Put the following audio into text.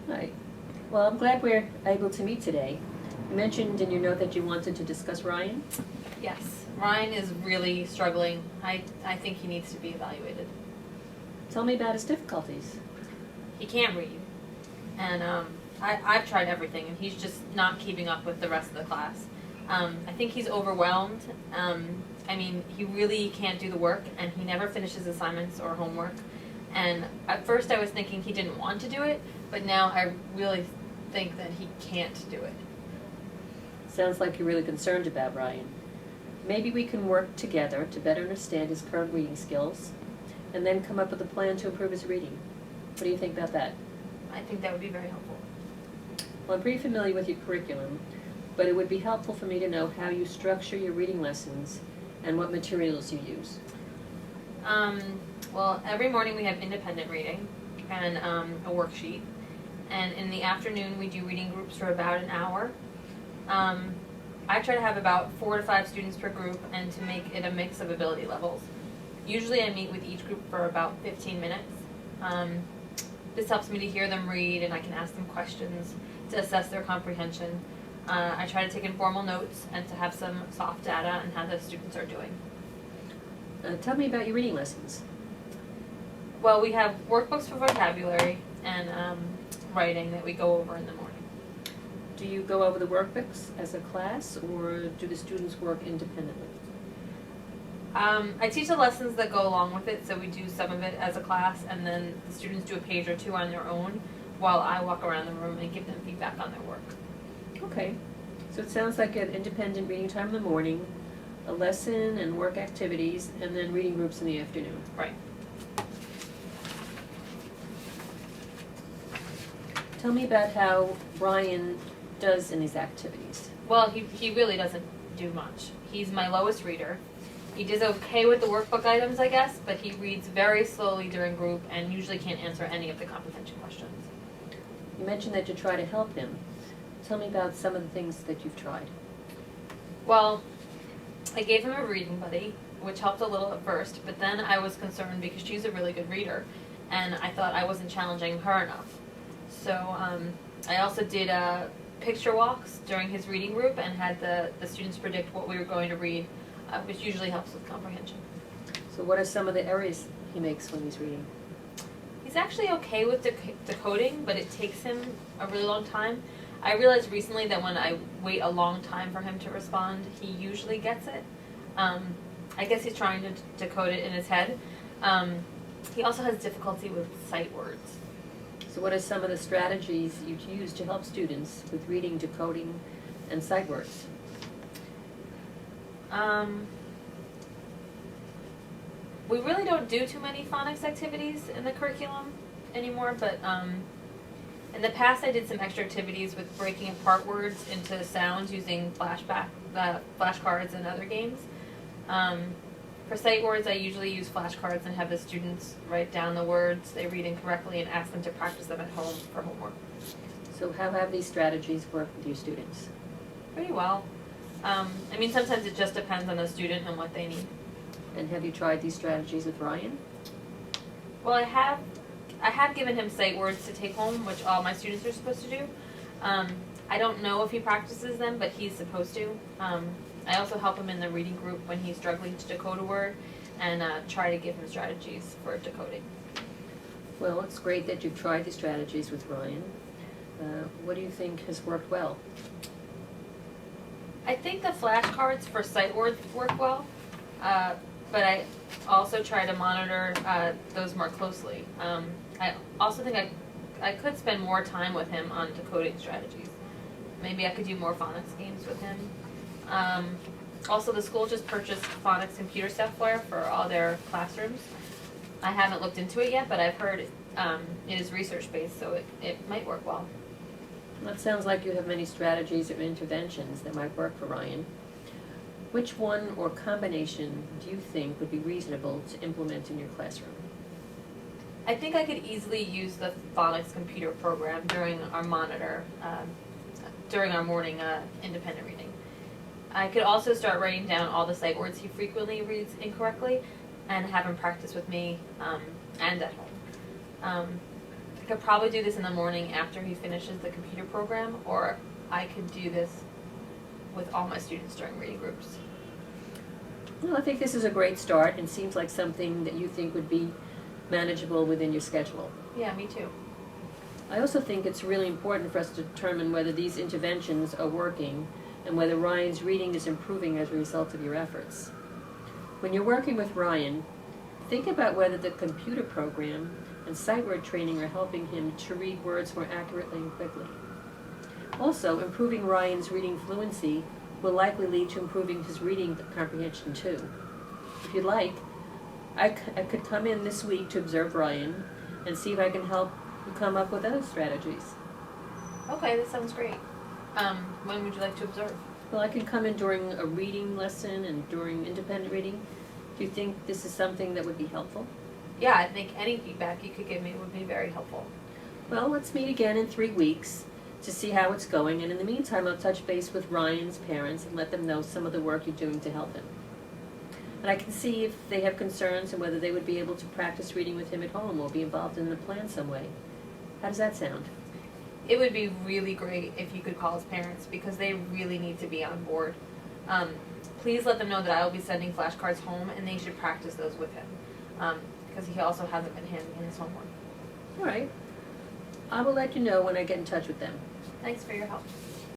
Hi. Well, I'm glad we're able to meet today. You mentioned in your note that you wanted to discuss Ryan. Yes, Ryan is really struggling. I think he needs to be evaluated. Tell me about his difficulties. He can't read, and I've tried everything, and he's just not keeping up with the rest of the class. I think he's overwhelmed. He really can't do the work, and he never finishes assignments or homework. And at first I was thinking he didn't want to do it, but now I really think that he can't do it. Sounds like you're really concerned about Ryan. Maybe we can work together to better understand his current reading skills and then come up with a plan to improve his reading. What do you think about that? I think that would be very helpful. Well, I'm pretty familiar with your curriculum, but it would be helpful for me to know how you structure your reading lessons and what materials you use. Well, every morning we have independent reading and a worksheet. And in the afternoon we do reading groups for about an hour. I try to have about 4 to 5 students per group and to make it a mix of ability levels. Usually I meet with each group for about 15 minutes. This helps me to hear them read, and I can ask them questions to assess their comprehension. I try to take informal notes and to have some soft data on how the students are doing. Tell me about your reading lessons. Well, we have workbooks for vocabulary and writing that we go over in the morning. Do you go over the workbooks as a class, or do the students work independently? I teach the lessons that go along with it, so we do some of it as a class, and then the students do a page or two on their own while I walk around the room and give them feedback on their work. Okay, so it sounds like an independent reading time in the morning, a lesson and work activities, and then reading groups in the afternoon. Right. Tell me about how Ryan does in these activities. Well, he really doesn't do much. He's my lowest reader. He does okay with the workbook items, I guess, but he reads very slowly during group and usually can't answer any of the comprehension questions. You mentioned that you try to help him. Tell me about some of the things that you've tried. Well, I gave him a reading buddy, which helped a little at first, but then I was concerned because she's a really good reader, and I thought I wasn't challenging her enough. So I also did picture walks during his reading group and had the students predict what we were going to read, which usually helps with comprehension. So what are some of the errors he makes when he's reading? He's actually okay with decoding, but it takes him a really long time. I realized recently that when I wait a long time for him to respond, he usually gets it. I guess he's trying to decode it in his head. He also has difficulty with sight words. So what are some of the strategies you use to help students with reading, decoding, and sight words? We really don't do too many phonics activities in the curriculum anymore, but in the past I did some extra activities with breaking apart words into sounds using flashcards and other games. For sight words, I usually use flashcards and have the students write down the words they read incorrectly and ask them to practice them at home for homework. So how have these strategies worked with your students? Pretty well. Sometimes it just depends on the student and what they need. And have you tried these strategies with Ryan? Well, I have given him sight words to take home, which all my students are supposed to do. I don't know if he practices them, but he's supposed to. I also help him in the reading group when he's struggling to decode a word and try to give him strategies for decoding. Well, it's great that you've tried these strategies with Ryan. What do you think has worked well? I think the flashcards for sight words work well, but I also try to monitor those more closely. I also think I could spend more time with him on decoding strategies. Maybe I could do more phonics games with him. Also, the school just purchased phonics computer software for all their classrooms. I haven't looked into it yet, but I've heard it is research-based, so it might work well. Well, it sounds like you have many strategies or interventions that might work for Ryan. Which one or combination do you think would be reasonable to implement in your classroom? I think I could easily use the phonics computer program during our during our morning independent reading. I could also start writing down all the sight words he frequently reads incorrectly and have him practice with me and at home. I could probably do this in the morning after he finishes the computer program, or I could do this with all my students during reading groups. Well, I think this is a great start and seems like something that you think would be manageable within your schedule. Yeah, me too. I also think it's really important for us to determine whether these interventions are working and whether Ryan's reading is improving as a result of your efforts. When you're working with Ryan, think about whether the computer program and sight word training are helping him to read words more accurately and quickly. Also, improving Ryan's reading fluency will likely lead to improving his reading comprehension too. If you'd like, I could come in this week to observe Ryan and see if I can help you come up with other strategies. Okay, that sounds great. When would you like to observe? Well, I can come in during a reading lesson and during independent reading. Do you think this is something that would be helpful? Yeah, I think any feedback you could give me would be very helpful. Well, let's meet again in 3 weeks to see how it's going, and in the meantime, I'll touch base with Ryan's parents and let them know some of the work you're doing to help him. And I can see if they have concerns and whether they would be able to practice reading with him at home or be involved in the plan some way. How does that sound? It would be really great if you could call his parents, because they really need to be on board. Please let them know that I will be sending flashcards home, and they should practice those with him, because he also hasn't been handing in his homework. All right. I will let you know when I get in touch with them. Thanks for your help.